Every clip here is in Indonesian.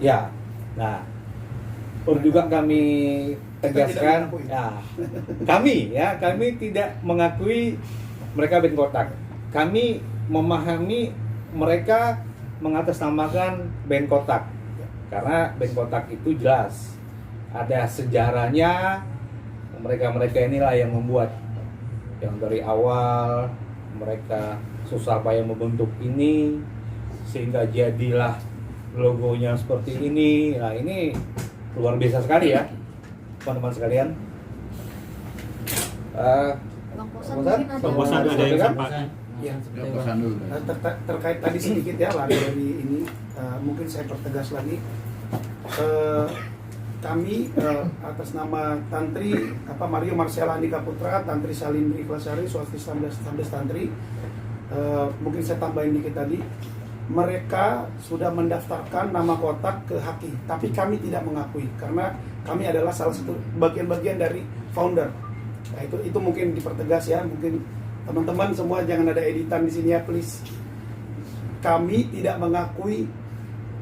Ya, nah perlu juga kami tegaskan, kami tidak mengakui mereka band kotak. Kami memahami mereka mengatasnamakan band kotak, karena band kotak itu jelas ada sejarahnya. Mereka inilah yang membuat, yang dari awal mereka susah payah membentuk ini sehingga jadilah logonya seperti ini. Nah, ini luar biasa sekali ya teman-teman sekalian. Bang Posan ada yang sampaikan. Ya, terkait tadi sedikit ya lah dari ini, mungkin saya pertegas lagi. Kami atas nama Tantri Mario Marcella Andika Putra, Tantri Salindri Klasari, Swasti Samdes Tantri, mungkin saya tambahin dikit tadi, mereka sudah mendaftarkan nama kotak ke Haki, tapi kami tidak mengakui karena kami adalah salah satu bagian-bagian dari founder. Nah, itu mungkin dipertegas ya, mungkin teman-teman semua jangan ada editan di sini ya, please. Kami tidak mengakui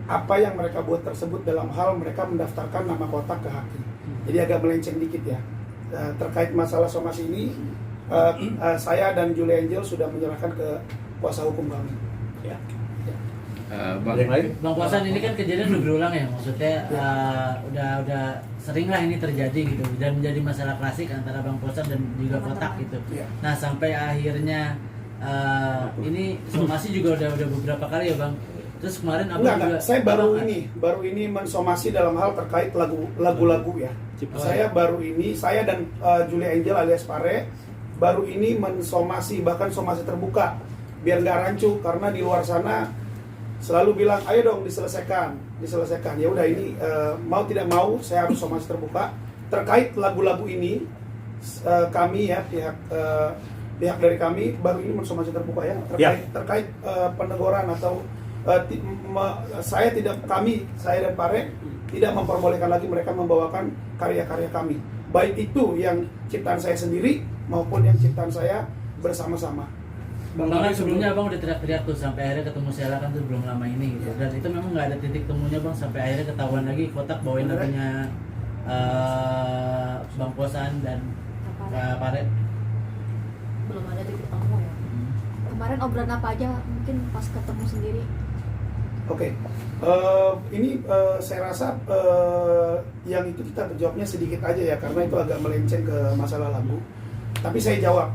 apa yang mereka buat tersebut dalam hal mereka mendaftarkan nama kotak ke Haki. Jadi agak melenceng dikit ya. Terkait masalah somasi ini, saya dan Julie Angel sudah menyerahkan ke kuasa hukum kami. Ya. Bang Posan, ini kan kejadian udah berulang ya, maksudnya udah sering lah ini terjadi gitu, dan menjadi masalah klasik antara Bang Posan dan juga kotak gitu. Nah, sampai akhirnya ini somasi juga udah beberapa kali ya Bang. Terus kemarin juga saya baru ini mensomasi dalam hal terkait lagu-lagu ya. Saya dan Julia Angel alias Pare baru ini mensomasi, bahkan somasi terbuka biar nggak rancu, karena di luar sana selalu bilang ayo dong diselesaikan. Ya udah, ini mau tidak mau saya harus somasi terbuka terkait lagu-lagu ini. Kami ya pihak dari kami baru ini mensomasi terbuka ya terkait peneguran atau saya dan Pare tidak memperbolehkan lagi mereka membawakan karya-karya kami, baik itu yang ciptaan saya sendiri maupun yang ciptaan saya bersama-sama. Bang, sebelumnya Abang udah teriak-teriak tuh sampai akhirnya ketemu Sheila kan tuh belum lama ini gitu. Dan itu memang nggak ada titik temunya Bang, sampai akhirnya ketahuan lagi kotak bawain lagunya Bang Posan dan Pare. Belum ada titik temu ya. Kemarin obrolan apa aja mungkin pas ketemu sendiri? Oke. Ini saya rasa yang itu kita jawabnya sedikit aja ya, karena itu agak melenceng ke masalah lagu. Tapi saya jawab.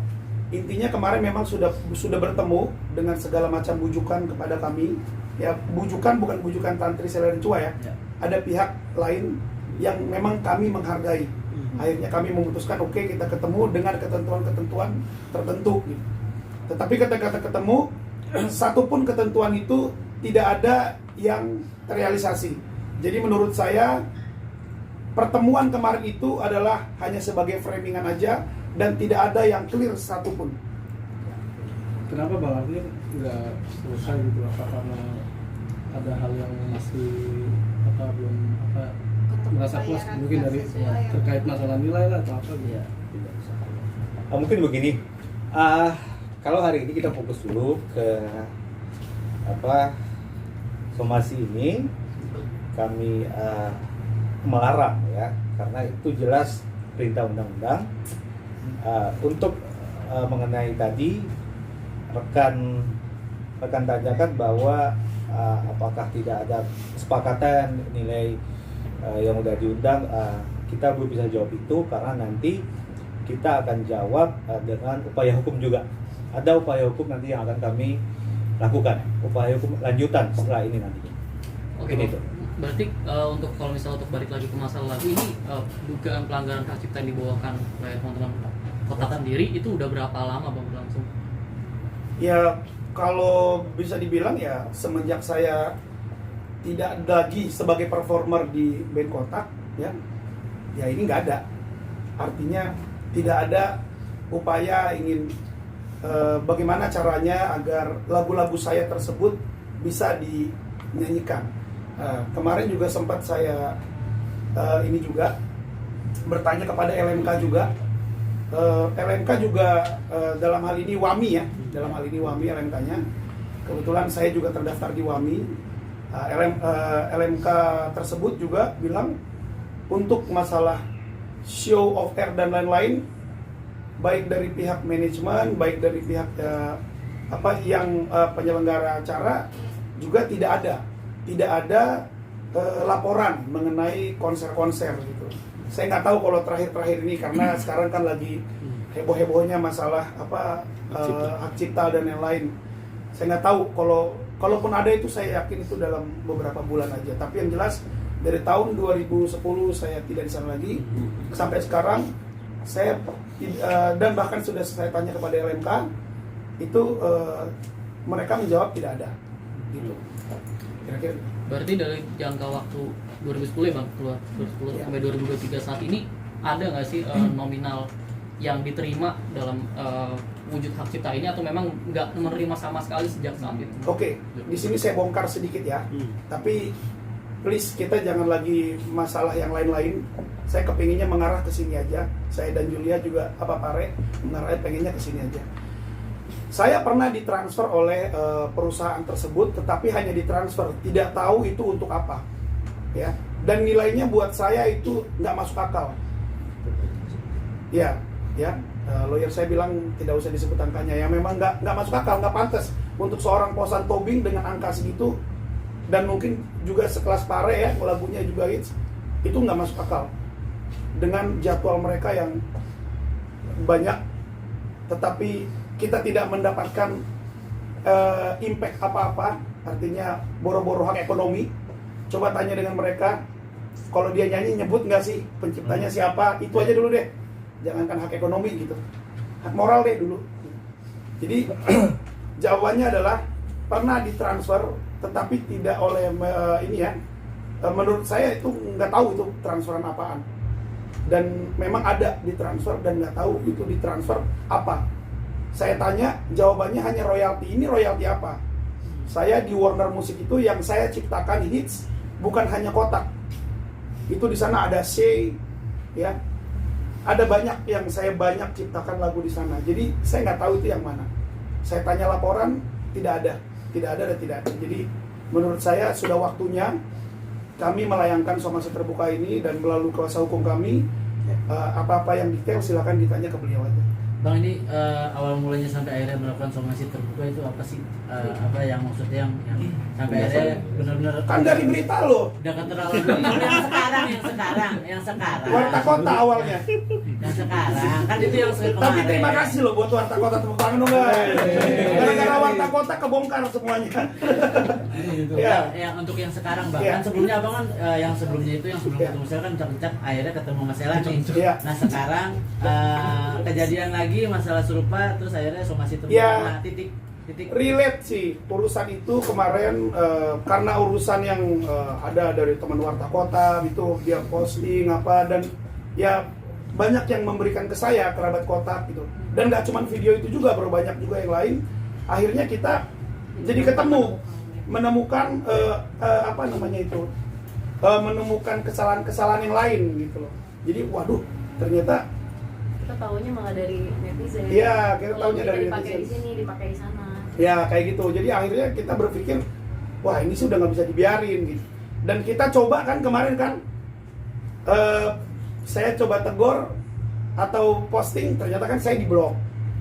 Intinya kemarin memang sudah bertemu dengan segala macam bujukan kepada kami. Ya, bujukan bukan bujukan Tantri Sheila dan Chua ya. Ada pihak lain yang memang kami menghargai. Akhirnya kami memutuskan oke, kita ketemu dengan ketentuan-ketentuan tertentu gitu. Tetapi ketika ketemu, satupun ketentuan itu tidak ada yang terrealisasi. Jadi menurut saya pertemuan kemarin itu adalah hanya sebagai framingan aja dan tidak ada yang clear satupun. Kenapa Bang Ardi nggak selesai gitu? Apa karena ada hal yang masih belum merasa puas mungkin dari terkait masalah nilai lah atau apa gitu? Mungkin begini, kalau hari ini kita fokus dulu ke somasi ini, kami melarang ya, karena itu jelas perintah undang-undang. Untuk mengenai tadi rekan tanyakan bahwa apakah tidak ada kesepakatan nilai yang udah diundang, kita belum bisa jawab itu karena nanti kita akan jawab dengan upaya hukum juga. Ada upaya hukum nanti yang akan kami lakukan, upaya hukum lanjutan setelah ini nanti. Oke, itu. Berarti untuk kalau misalnya untuk balik lagi ke masalah lagu ini, dugaan pelanggaran hak cipta yang dibawakan oleh teman-teman kotak sendiri itu udah berapa lama Bang berlangsung? Ya kalau bisa dibilang ya semenjak saya tidak lagi sebagai performer di band kotak ya ini nggak ada. Artinya tidak ada upaya ingin bagaimana caranya agar lagu-lagu saya tersebut bisa dinyanyikan. Kemarin juga sempat saya ini juga bertanya kepada LMK juga. LMK juga dalam hal ini WAMI ya, LMK-nya. Kebetulan saya juga terdaftar di WAMI. LMK tersebut juga bilang untuk masalah show of air dan lain-lain, baik dari pihak manajemen, baik dari pihak penyelenggara acara juga tidak ada laporan mengenai konser-konser gitu. Saya nggak tahu kalau terakhir-terakhir ini karena sekarang kan lagi heboh-hebohnya masalah hak cipta dan yang lain. Saya nggak tahu kalaupun ada itu, saya yakin itu dalam beberapa bulan aja. Tapi yang jelas dari tahun 2010 saya tidak di sana lagi sampai sekarang. Saya dan bahkan sudah saya tanya kepada LMK itu mereka menjawab tidak ada gitu. Kira-kira Berarti dari jangka waktu 2010 ya Bang, keluar 2010 sampai 2023 saat ini ada nggak sih nominal yang diterima dalam wujud hak cipta ini, atau memang nggak menerima sama sekali sejak saat itu? Oke, di sini saya bongkar sedikit ya. Tapi please kita jangan lagi masalah yang lain-lain. Saya kepinginnya mengarah ke sini aja. Saya dan Julia juga Pare mengarahnya pengennya ke sini aja. Saya pernah ditransfer oleh perusahaan tersebut, tetapi hanya ditransfer, tidak tahu itu untuk apa, ya. Dan nilainya buat saya itu nggak masuk akal. Ya. Lawyer saya bilang tidak usah disebut angkanya. Ya memang nggak masuk akal, nggak pantas untuk seorang posan tobing dengan angka segitu, dan mungkin juga sekelas Pare ya, lagunya juga hits, itu nggak masuk akal dengan jadwal mereka yang banyak, tetapi kita tidak mendapatkan impact apa-apa, artinya boro-boro hak ekonomi. Coba tanya dengan mereka, kalau dia nyanyi nyebut nggak sih penciptanya siapa, itu aja dulu deh, jangankan hak ekonomi gitu, hak moral deh dulu. Jadi jawabannya adalah pernah ditransfer, tetapi tidak oleh menurut saya itu nggak tahu itu transferan apaan, dan memang ada ditransfer dan nggak tahu itu ditransfer apa. Saya tanya, jawabannya hanya royalti. Ini royalti apa? Saya di Warner Music itu yang saya ciptakan hits, bukan hanya kotak. Itu di sana ada C, ya. Ada banyak yang saya ciptakan lagu di sana. Jadi saya nggak tahu itu yang mana. Saya tanya laporan, tidak ada dan tidak ada. Jadi menurut saya sudah waktunya kami melayangkan somasi terbuka ini, dan melalui kuasa hukum kami apa-apa yang detail silakan ditanya ke beliau aja. Bang, ini awal mulanya sampai akhirnya melakukan somasi terbuka itu apa sih? Apa yang maksudnya yang sampai akhirnya benar-benar Kan dari berita lo, udah keterlaluan yang sekarang Warta Kota awalnya. yang sekarang kan itu yang kemarin. Tapi terima kasih loh buat Warta Kota, tepuk tangan dong guys. Gara-gara Warta Kota kebongkar semuanya. Ya, yang untuk yang sekarang Bang, Ya. kan sebelumnya Abang kan yang sebelumnya itu yang sebelum Ya. ketemu saya kan cak-cak akhirnya ketemu Mas Ella nih. Ya. Nah sekarang kejadian lagi masalah serupa, terus akhirnya somasi terbuka. Ya. Nah, titik Relate sih urusan itu kemarin karena urusan yang ada dari teman Warta Kota itu, dia posting apa, dan ya banyak yang memberikan ke saya kerabat kotak gitu, dan nggak cuma video itu juga, banyak juga yang lain. Akhirnya kita jadi ketemu, menemukan menemukan kesalahan-kesalahan yang lain gitu loh. Jadi waduh, ternyata Kita tahunya malah dari netizen. Iya, kita Kalau tahunya dari dipakai netizen. di sini, dipakai di sana. ya kayak gitu. Jadi akhirnya kita berpikir, wah ini sudah nggak bisa dibiarin gitu. Dan kita coba kan kemarin kan, saya coba tegur atau posting, ternyata kan saya diblok.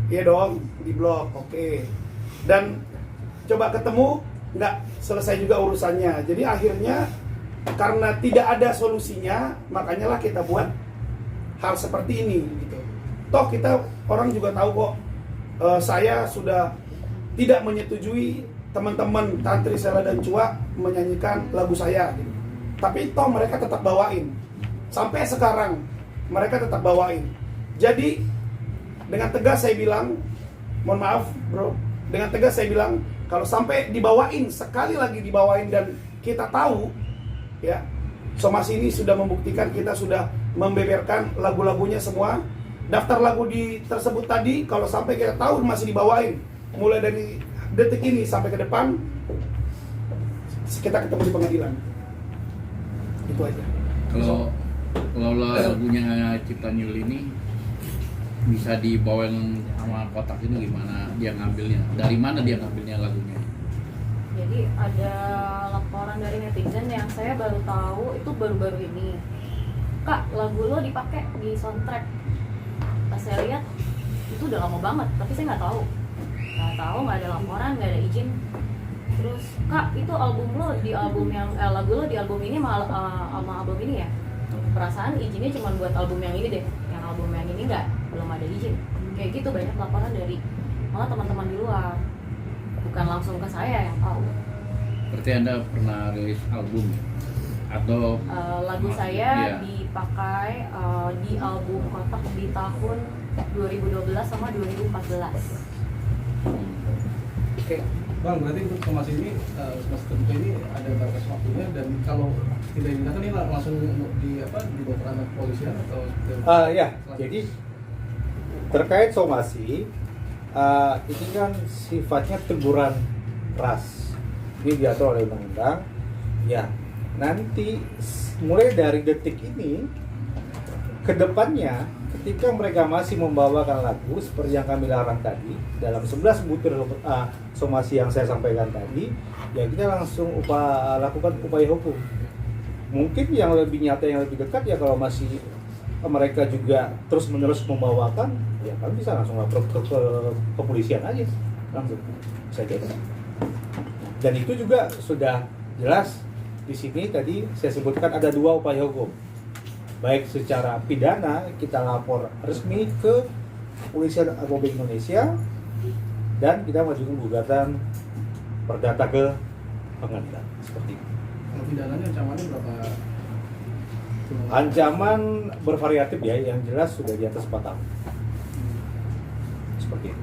Iya dong, diblok, oke. Dan coba ketemu, nggak selesai juga urusannya. Jadi akhirnya karena tidak ada solusinya, makanya lah kita buat hal seperti ini gitu. Toh kita orang juga tahu kok, saya sudah tidak menyetujui teman-teman Tantri, Sela dan Cua menyanyikan lagu saya gitu. Tapi toh mereka tetap bawain. Sampai sekarang mereka tetap bawain. Jadi dengan tegas saya bilang, mohon maaf bro, dengan tegas saya bilang, kalau sampai dibawain, sekali lagi dibawain dan kita tahu ya, somasi ini sudah membuktikan kita sudah membeberkan lagu-lagunya semua. Daftar lagu di tersebut tadi, kalau sampai kita tahu masih dibawain, mulai dari detik ini sampai ke depan, kita ketemu di pengadilan. Itu aja. Kalau lagunya Cipta Nyul ini bisa dibawain sama kotak ini, gimana dia ngambilnya? Dari mana dia ngambilnya lagunya? Jadi ada laporan dari netizen yang saya baru tahu itu baru-baru ini. Kak, lagu lo dipakai di soundtrack. Pas saya lihat itu udah lama banget, tapi saya nggak tahu, nggak ada laporan, nggak ada izin. Terus Kak, itu album lo di album yang lagu lo di album ini sama album ini ya? Perasaan izinnya cuma buat album yang ini deh, yang album yang ini belum ada izin. Kayak gitu banyak laporan dari malah teman-teman di luar, bukan langsung ke saya yang tahu. Berarti Anda pernah rilis album ya? Atau Lagu saya dipakai di album Kotak di tahun 2012 sama 2014. Oke. Bang, berarti untuk somasi ini semasa terbuka ini ada batas waktunya, dan kalau tidak digunakan ini langsung dibawa ke ranah kepolisian atau Ya, jadi terkait somasi ini kan sifatnya teguran keras. Ini diatur oleh undang-undang. Ya, nanti mulai dari detik ini ke depannya ketika mereka masih membawakan lagu seperti yang kami larang tadi dalam 11 butir somasi yang saya sampaikan tadi, ya kita langsung lakukan upaya hukum. Mungkin yang lebih nyata, yang lebih dekat ya kalau masih mereka juga terus-menerus membawakan, ya kami bisa langsung lapor ke kepolisian aja langsung saja. Dan itu juga sudah jelas di sini tadi saya sebutkan ada 2 upaya hukum. Baik secara pidana kita lapor resmi ke Kepolisian Republik Indonesia dan kita mengajukan gugatan perdata ke pengadilan seperti itu. kalau pidananya ancamannya berapa? Ancaman bervariatif ya, yang jelas sudah di atas 4 tahun. Seperti itu.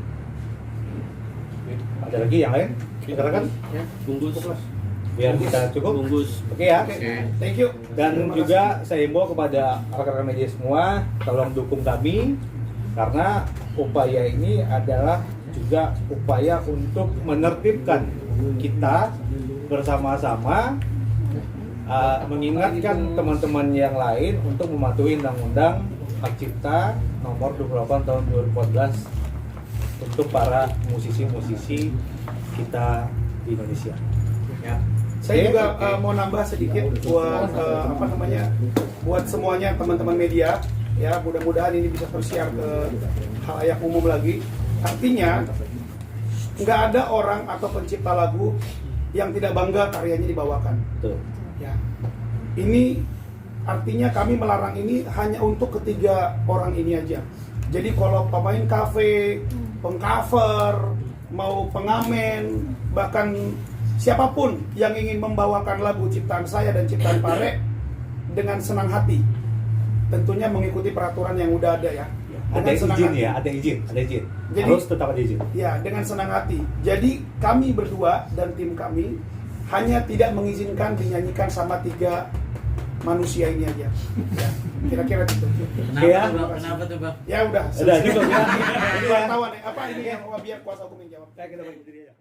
Ada lagi yang lain? Rekan-rekan? Ya, bungkus. Biar kita cukup. Bungkus. Oke ya. Thank you. Dan juga saya himbau kepada rekan-rekan media semua, tolong dukung kami karena upaya ini adalah juga upaya untuk menertibkan kita bersama-sama, mengingatkan teman-teman yang lain untuk mematuhi Undang-Undang Hak Cipta Nomor 28 Tahun 2014 untuk para musisi-musisi kita di Indonesia. Ya. Saya juga mau nambah sedikit buat buat semuanya teman-teman media, ya mudah-mudahan ini bisa tersiar ke khalayak umum lagi. Artinya nggak ada orang atau pencipta lagu yang tidak bangga karyanya dibawakan. Betul. Ya, ini artinya kami melarang ini hanya untuk ketiga orang ini aja. Jadi kalau pemain kafe, pengcover, mau pengamen, bahkan siapapun yang ingin membawakan lagu ciptaan saya dan ciptaan Pare dengan senang hati, tentunya mengikuti peraturan yang udah ada ya. Ada izin ya, ada izin. Jadi, harus tetap ada izin. Ya, dengan senang hati. Jadi kami berdua dan tim kami hanya tidak mengizinkan dinyanyikan sama 3 manusia ini aja. Ya, kira-kira gitu. Kenapa tuh bang? Ya udah. Udah, cukup ya. Ini wartawan ya. Apa ini yang biar kuasa hukum yang jawab. Kita bagi diri ya.